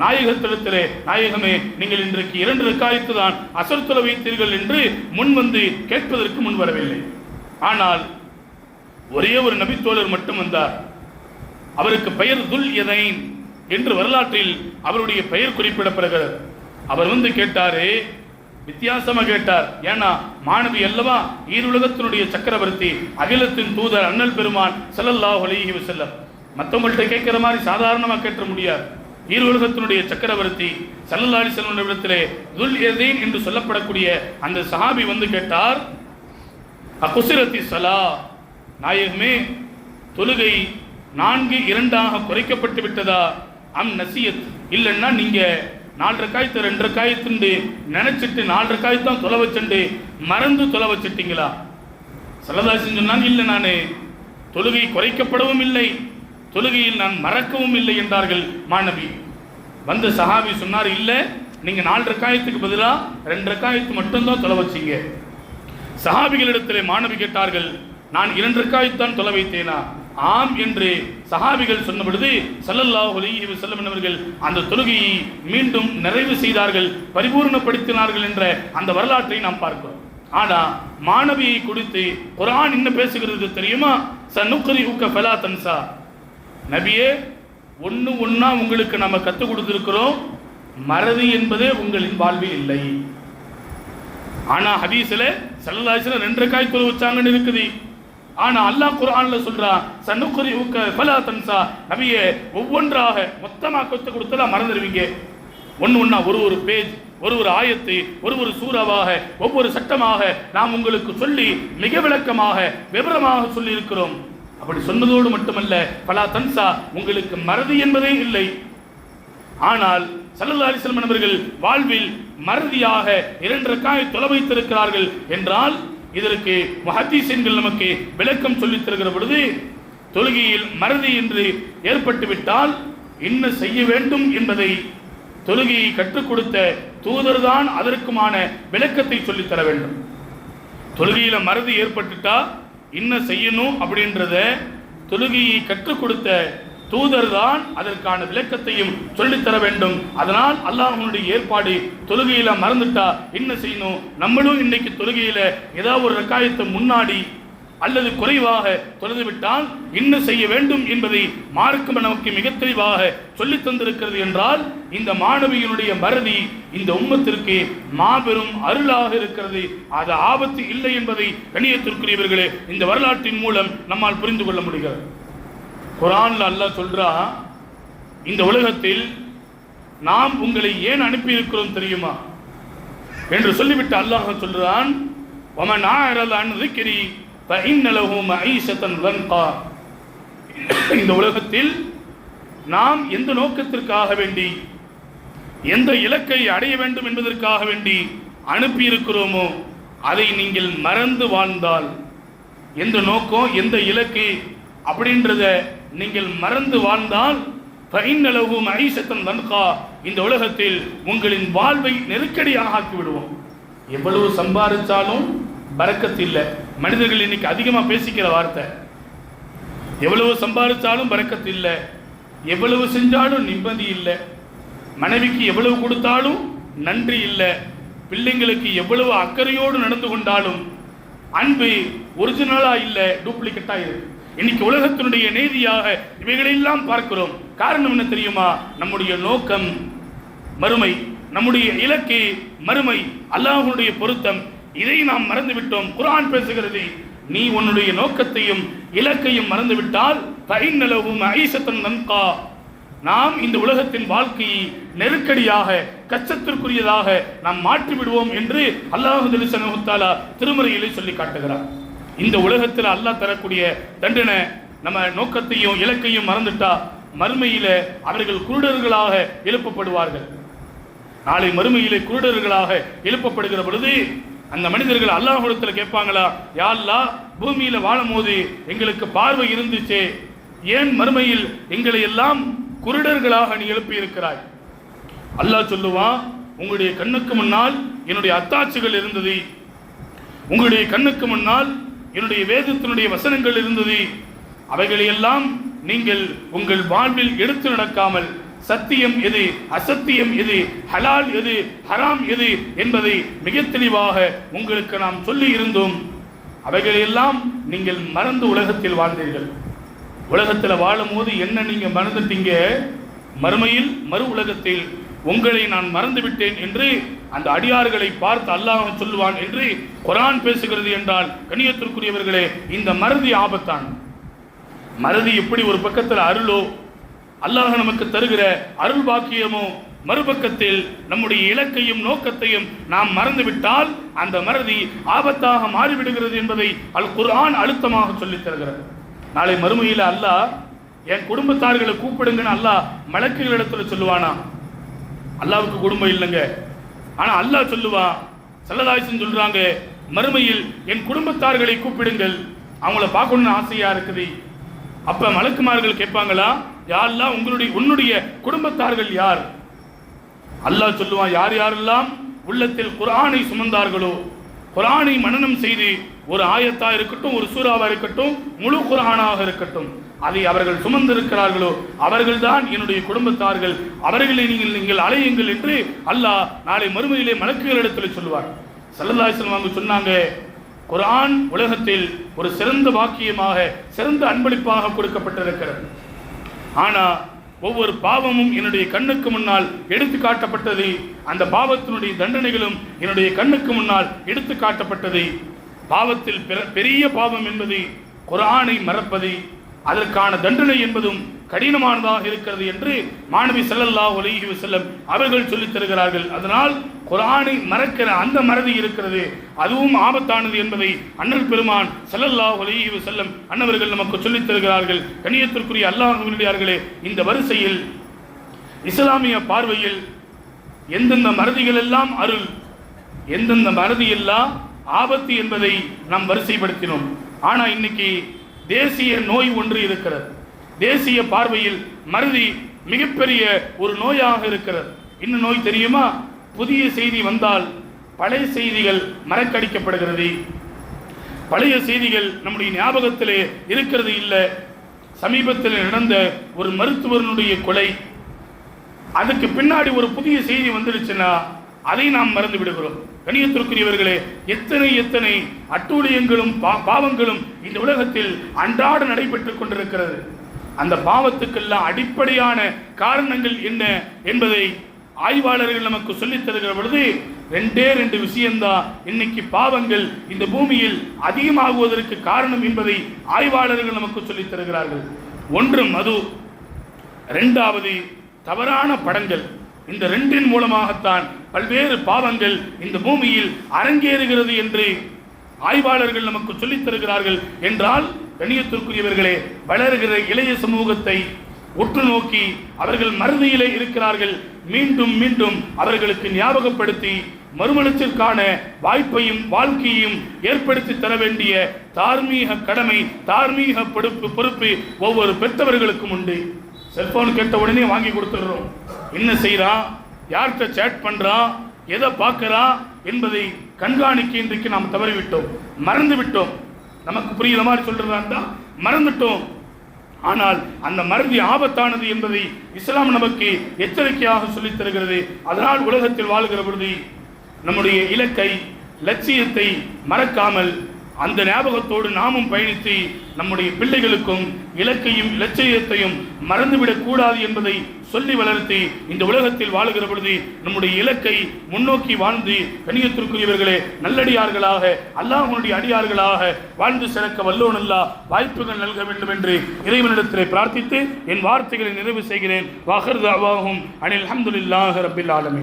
நாயகத்திடத்திலே, நாயகமே நீங்கள் இன்றைக்கு 2 ரக்காயத்து தான் அசர் தொழ வைத்தீர்கள் என்று முன் கேட்பதற்கு முன் வரவில்லை. ஆனால் ஒரே ஒரு நபித்தோழர் மட்டும் வந்தார். அவருக்கு பெயர் துல் யதைன் என்று வரலாற்றில் அவருடைய பெயர் குறிப்பிடப்படுகிறது. அவர் கேட்டாரு, வித்தியாசமா கேட்டார். ஏன்னா மாணவி அல்லவா, ஈருலகத்தினுடைய சக்கரவர்த்தி, அகிலத்தின் தூதர் அண்ணல் பெருமான் ஸல்லல்லாஹு அலைஹி வஸல்லம். மற்றவங்கள்ட்ட கேட்கிற மாதிரி சாதாரணமாக கேட்ட முடியாது. ஈருலகத்தினுடைய சக்கரவர்த்தி ஸல்லல்லாஹு அலைஹி வஸல்லம் இடத்திலே துல் யதைன் என்று சொல்லப்படக்கூடிய அந்த சஹாபி கேட்டார், அகுஸிரத்தி ஸலா, நாயகமே தொழுகை 4-2 குறைக்கப்பட்டு விட்டதா, அம் நசியத், இல்லைன்னா நீங்க 4 ரக்காயத்து 2 ரக்காயத்து நினைச்சிட்டு 4 ரக்காயத்து தான் தொலை வச்சுட்டு மறந்து தொலை வச்சுட்டீங்களா? ஸல்லல்லாஹு அலைஹி சொன்னாங்க, இல்லை, நான் தொழுகை குறைக்கப்படவும் இல்லை, தொழுகையில் நான் மறக்கவும் இல்லை என்றார்கள் மாணவி. சஹாபி சொன்னார், இல்லை, நீங்க 4 ரக்காயத்துக்கு பதிலாக 2 ரக்காயத்து மட்டும்தான் தொலை வச்சீங்க. சஹாபிகளிடத்திலே மாணவி கேட்டார்கள், நான் 2 ரக்காயத்து தான் தொலை வைத்தேனா? ஆம் என்று சஹாபிகள் சொன்ன பொழுது ஸல்லல்லாஹு அலைஹி வஸல்லம் அவர்கள் அந்த தொழுகையை மீண்டும் நிறைவு செய்தார்கள், பரிபூர்ணப்படுத்தினார்கள் என்ற அந்த வரலாற்றை நாம் பார்க்கிறோம். ஆனா மாணவியை குறித்து குர்ஆன் என்ன பேசுகிறது தெரியுமா? சனுக்ரிஉக ஃபலா தன்சா, நபியே ஒண்ணா உங்களுக்கு நம்ம கற்றுக் கொடுத்திருக்கிறோம், மறதி என்பதே உங்களின் வாழ்வில் இல்லை. ஆனா ஹதீஸ்ல ஸல்லல்லாஹு அலைஹி வஸல்லம் 2 ரக்காயத் தொழ வச்சாங்கன்னு இருக்குது. ஆனா அல்லாஹ் குர்ஆன்ல சொல்றான், சனுக்ரிஉக ஃபலா தன்சா, நபியே ஒவ்வொன்றாக மொத்தமா கற்றுக் கொடுத்தா மறந்துடுவீங்க. ஒண்ணா ஒரு பேஜ், ஒரு ஆயத்து, ஒரு சூறாவாக, ஒவ்வொரு சட்டமாக நாம் உங்களுக்கு சொல்லி மிக விளக்கமாக விவரமாக சொல்லி இருக்கிறோம். அப்படி சொன்னதோடு மட்டுமல்ல, ஃபலா தன்சா, உங்களுக்கு மறதி என்பதே இல்லை. ஆனால் ஸல்லல்லாஹு அலைஹி வஸல்லம் அவர்கள் வாழ்வில் மறதியாக 2 ரக்காயத் தொழ வைத்திருக்கிறார்கள் என்றால் இதற்கு முஹத்திஸீன்கள் நமக்கு விளக்கம் சொல்லித் தருகிற பொழுது, தொழுகையில் மறதி என்று ஏற்பட்டு விட்டால் என்ன செய்ய வேண்டும் என்பதை தொழுகையை கற்றுக் கொடுத்த தூதர்தான் அதற்குமான விளக்கத்தை சொல்லித்தர வேண்டும். தொழுகையில மறதி ஏற்பட்டுட்டா என்ன செய்யணும் அப்படின்றத தொழுகையை கற்றுக் கொடுத்த தூதர் தான் அதற்கான விளக்கத்தையும் சொல்லித்தர வேண்டும். அதனால் அல்லாஹ்வுடைய ஏற்பாடு தொழுகையில மறந்துட்டா என்ன செய்யணும், நம்மளும் இன்னைக்கு தொழுகையில ஏதாவது ஒரு ரக்காயத்தை முன்னாடி அல்லது குறைவாக தொழுதுவிட்டால் என்ன செய்ய வேண்டும் என்பதை மார்க்கம் நமக்கு மிக தெளிவாக சொல்லி தந்திருக்கிறது என்றால் இந்த மாணவியினுடைய மறதி இந்த உம்மத்திற்கு மாபெரும் அருளாக இருக்கிறது. அது ஆபத்து இல்லை என்பதை கண்ணியத்திற்குரியவர்களே இந்த வரலாற்றின் மூலம் நம்மால் புரிந்து கொள்ள முடிகிறது. குர்ஆன்ல அல்லாஹ் சொல்றா, இந்த உலகத்தில் நாம் உங்களை ஏன் அனுப்பி இருக்கிறோம் தெரியுமா என்று சொல்லிவிட்டு அல்லாஹ் சொல்றான், வமன் அஅரத அன் ذிக்ரி ஃபஇன்ன லஹு மஈஷத்தன் லன்கா. இந்த உலகத்தில் நாம் எந்த நோக்கத்திற்காக வேண்டி எந்த இலக்கை அடைய வேண்டும் என்பதற்காக வேண்டி அனுப்பி இருக்கிறோமோ அதை நீங்கள் மறந்து வாழ்ந்தால், எந்த நோக்கம் எந்த இலக்கு அப்படின்றத நீங்கள் மறந்து வாழ்ந்தால் ஃபஇன்ன லஹு மஈஷத்தன் லன்கா, இந்த உலகத்தில் உங்களின் வாழ்வை நெருக்கடியாக ஆக்கி விடுவோம். எவ்வளவு சம்பாதிச்சாலும் பரக்கத்து இல்லை. மனிதர்கள் இன்னைக்கு அதிகமாக பேசிக்கிற வார்த்தை, எவ்வளவு சம்பாதிச்சாலும் பரக்கத்து இல்லை, எவ்வளவு செஞ்சாலும் நிம்மதி இல்லை, மனைவிக்கு எவ்வளவு கொடுத்தாலும் நன்றி இல்லை, பிள்ளைங்களுக்கு எவ்வளவு அக்கறையோடு நடந்து கொண்டாலும் அன்பு ஒரிஜினலா இல்லை, டூப்ளிகேட்டா இருக்கு. இன்னைக்கு உலகத்தினுடைய நீதியாக இவைகளெல்லாம் பார்க்கிறோம். காரணம் என்ன தெரியுமா? நம்முடைய நோக்கம் மறுமை, நம்முடைய இலக்கு மறுமை, அல்லாஹ்வுடைய பொருத்தம். இதை நாம் மறந்துவிட்டோம். குர்ஆன் பேசுகிறது, நீ உன்னுடைய நோக்கத்தையும் இலக்கையும் மறந்துவிட்டால் ஃபஇன்ன லஹு மஈஷத்தன் லன்கா, நாம் இந்த உலகத்தின் வாழ்க்கையை நெருக்கடியாக கஷ்டத்திற்குரியதாக நாம் மாற்றி விடுவோம் என்று அல்லாஹ் ஜல்லல்லாஹு தஆலா திருமறையிலே சொல்லி காட்டுகிறார். இந்த உலகத்தில் அல்லாஹ் தரக்கூடிய தண்டனை நம்ம நோக்கத்தையும் இலக்கையும் மறந்துட்டா மறுமையில அவர்கள் குருடர்களாக எழுப்பப்படுவார்கள். நாளை மறுமையிலே குருடர்களாக எழுப்பப்படுகிற பொழுது அந்த மனிதர்கள் அல்லாஹ்விடத்தில் கேட்பாங்களா, யா அல்லாஹ், பூமியில வாழும் போது எங்களுக்கு பார்வை இருந்துச்சே, ஏன் மறுமையில் எங்களை எல்லாம் குருடர்களாக நீ எழுப்பி இருக்கிறாய்? அல்லாஹ் சொல்லுவான், உங்களுடைய கண்ணுக்கு முன்னால் என்னுடைய அத்தாட்சிகள் இருந்தது, உங்களுடைய கண்ணுக்கு முன்னால் என்னுடைய வேதத்தினுடைய வசனங்கள் இருந்தது, அவைகளையெல்லாம் நீங்கள் உங்கள் வாழ்வில் எடுத்து நடக்காமல் சத்தியம் எது அசத்தியம் எது ஹலால் எது ஹராம் எது என்பதை மிக தெளிவாக உங்களுக்கு நாம் சொல்லி இருந்தோம். அவைகளையெல்லாம் நீங்கள் மறந்து உலகத்தில் வாழ்ந்தீர்கள். உலகத்தில் வாழும் போது என்ன நீங்க மறந்துட்டீங்க, மறுமையில் மறு உலகத்தில் உங்களை நான் மறந்து விட்டேன் என்று அந்த அடியார்களை பார்த்து அல்லாஹ் சொல்லுவான் என்று குர்ஆன் பேசுகிறது. என்றால் கண்ணியத்திற்குரியவர்களே, இந்த மறதி ஆபத்தான். மறதி எப்படி ஒரு பக்கத்தில் அருளோ, அல்லாஹ் நமக்கு தருகிற அருள் பாக்கியமோ, மறுபக்கத்தில் நம்முடைய இலக்கையும் நோக்கத்தையும் நாம் மறந்துவிட்டால் அந்த மறதி ஆபத்தாக மாறிவிடுகிறது என்பதை அல் குர்ஆன் அழுத்தமாக சொல்லித் தருகிறது. நாளை மறுமையில் அல்லாஹ் என் குடும்பத்தார்களை கூப்பிடுங்கன்னு அல்லாஹ் மலக்குகளிடத்துல சொல்லுவானா? அல்லாஹ்வுக்கு குடும்பம் இல்லைங்க, ஆனா அல்லாஹ் சொல்லுவான். ஸல்லல்லாஹு அலைஹி வஸல்லம் சொல்றாங்க, மறுமையில் என் குடும்பத்தார்களை கூப்பிடுங்கள், அவங்கள பார்க்கணும்னு ஆசையா இருக்குது. அப்ப மலக்குமார்கள் கேட்பாங்களா, யா அல்லாஹ், உன்னுடைய குடும்பத்தார்கள் யார்? அல்லாஹ் சொல்லுவான், யார் யாரெல்லாம் உள்ளத்தில் குர்ஆனை சுமந்தார்களோ, குர்ஆனை மனனம் செய்து ஒரு ஆயத்தா இருக்கட்டும், ஒரு சூறாவா இருக்கட்டும், முழு குர்ஆனாக இருக்கட்டும், அதை அவர்கள் சுமந்திருக்கிறார்களோ அவர்கள்தான் என்னுடைய குடும்பத்தார்கள், அவர்களை நீங்கள் அழையுங்கள் என்று அல்லாஹ் நாளை மறுமையிலே மலக்குகளிடத்தில் சொல்லுவார். ஸல்லல்லாஹு அலைஹி வஸல்லம் சொன்னாங்க, குர்ஆன் உலகத்தில் ஒரு சிறந்த வாக்கியமாக சிறந்த அன்பளிப்பாக கொடுக்கப்பட்டிருக்கிறது. ஆனா ஒவ்வொரு பாவமும் என்னுடைய கண்ணுக்கு முன்னால் எடுத்து காட்டப்பட்டது, அந்த பாவத்தினுடைய தண்டனைகளும் என்னுடைய கண்ணுக்கு முன்னால் எடுத்து காட்டப்பட்டது. பாவத்தில் பெரிய பாவம் என்பது குர்ஆனை மறப்பது, அதற்கான தண்டனை என்பதும் கடினமானதாக இருக்கிறது என்று மாணவி ஸல்லல்லாஹு அலைஹி வஸல்லம் அவர்கள் சொல்லித் தருகிறார்கள். அதனால் குர்ஆனை மறக்கிற அந்த மறதி இருக்கிறது, அதுவும் ஆபத்தானது என்பதை அண்ணல் பெருமான் ஸல்லல்லாஹு அலைஹி வஸல்லம் அன்னவர்கள் நமக்கு சொல்லித் தருகிறார்கள். கண்ணியத்திற்குரிய அல்லாஹ்வினுடையார்களே, இந்த வரிசையில் இஸ்லாமிய பார்வையில் எந்தெந்த மறதிகள் எல்லாம் அருள், எந்தெந்த மறதி எல்லாம் ஆபத்து என்பதை நாம் வரிசைப்படுத்தினோம். ஆனா இன்னைக்கு தேசிய நோய் ஒன்று இருக்கிறது. தேசிய பார்வையில் மறதி மிகப்பெரிய ஒரு நோயாக இருக்கிறது. இன்னும் நோய் தெரியுமா? புதிய செய்தி வந்தால் பழைய செய்திகள் மறக்கடிக்கப்படுகிறது, பழைய செய்திகள் நம்முடைய ஞாபகத்திலே இருக்கிறது இல்லை. சமீபத்தில் நடந்த ஒரு மருத்துவனுடைய கொலை, அதுக்கு பின்னாடி ஒரு புதிய செய்தி வந்துடுச்சுன்னா அதை நாம் மறந்து விடுகிறோம். கணியத்திற்குரியவர்களே, எத்தனை எத்தனை அட்டூழியங்களும் பாவங்களும் இந்த உலகத்தில் அன்றாட நடைபெற்றுக் கொண்டிருக்கிறது. அந்த பாவத்துக்கெல்லாம் அடிப்படையான காரணங்கள் என்ன என்பதை ஆய்வாளர்கள் நமக்கு சொல்லித் தருகிற பொழுது ரெண்டு விஷயம்தான் இன்னைக்கு பாவங்கள் இந்த பூமியில் அதிகமாகுவதற்கு காரணம் என்பதை ஆய்வாளர்கள் நமக்கு சொல்லித் தருகிறார்கள். ஒன்று மது, இரண்டாவது தவறான படங்கள். இந்த ரெண்டின் மூலமாகத்தான் பல்வேறு பாவங்கள் இந்த பூமியில் அரங்கேறுகிறது என்று ஆய்வாளர்கள் நமக்கு சொல்லித் தருகிறார்கள். என்றால் கண்ணியத்திற்குரியவர்களே, வளர்கிற இளைய சமூகத்தை உற்று நோக்கி அவர்கள் மறதியிலே இருக்கிறார்கள். மீண்டும் மீண்டும் அவர்களுக்கு ஞாபகப்படுத்தி மறுமலர்ச்சிற்கான வாய்ப்பையும் வாழ்க்கையையும் ஏற்படுத்தி தர வேண்டிய தார்மீக கடமை, தார்மீக பொறுப்பு ஒவ்வொரு பெற்றவர்களுக்கும் உண்டு. செல்போன் கேட்ட உடனே வாங்கி கொடுத்துடுறோம். என்ன செய்யறான், யார்கிட்ட சேட் பண்றான், எதை பார்க்கறான் என்பதை கண்காணிக்க இன்றைக்கு நாம் தவறிவிட்டோம், மறந்து விட்டோம். நமக்கு புரியுற மாதிரி சொல்றதா மறந்துட்டோம். ஆனால் அந்த மறதி ஆபத்தானது என்பதை இஸ்லாம் நமக்கு எச்சரிக்கையாக சொல்லித் தருகிறது. அதனால் உலகத்தில் வாழ்கிற பொழுது நம்முடைய இலக்கை, லட்சியத்தை மறக்காமல் அந்த ஞாபகத்தோடு நாமும் பயணித்து நம்முடைய பிள்ளைகளுக்கும் இலக்கையும் லட்சியத்தையும் மறந்துவிடக் கூடாது என்பதை சொல்லி வளர்த்து இந்த உலகத்தில் வாழுகிற பொழுது நம்முடைய இலக்கை முன்னோக்கி வாழ்ந்து கண்ணியத்திற்குரியவர்களே நல்லடியார்களாக, அல்லாஹ்வுடைய அடியார்களாக வாழ்ந்து சிறக்க வல்லோன் அல்லாஹ் வாய்ப்புகள் நல்க வேண்டும் என்று இறைவனிடத்திலே பிரார்த்தித்து என் வார்த்தைகளை நிறைவு செய்கிறேன். வாஹிர் தஅவாஹும் அனில் ஹம்துலில்லாஹி ரப்பில் ஆலமீன்.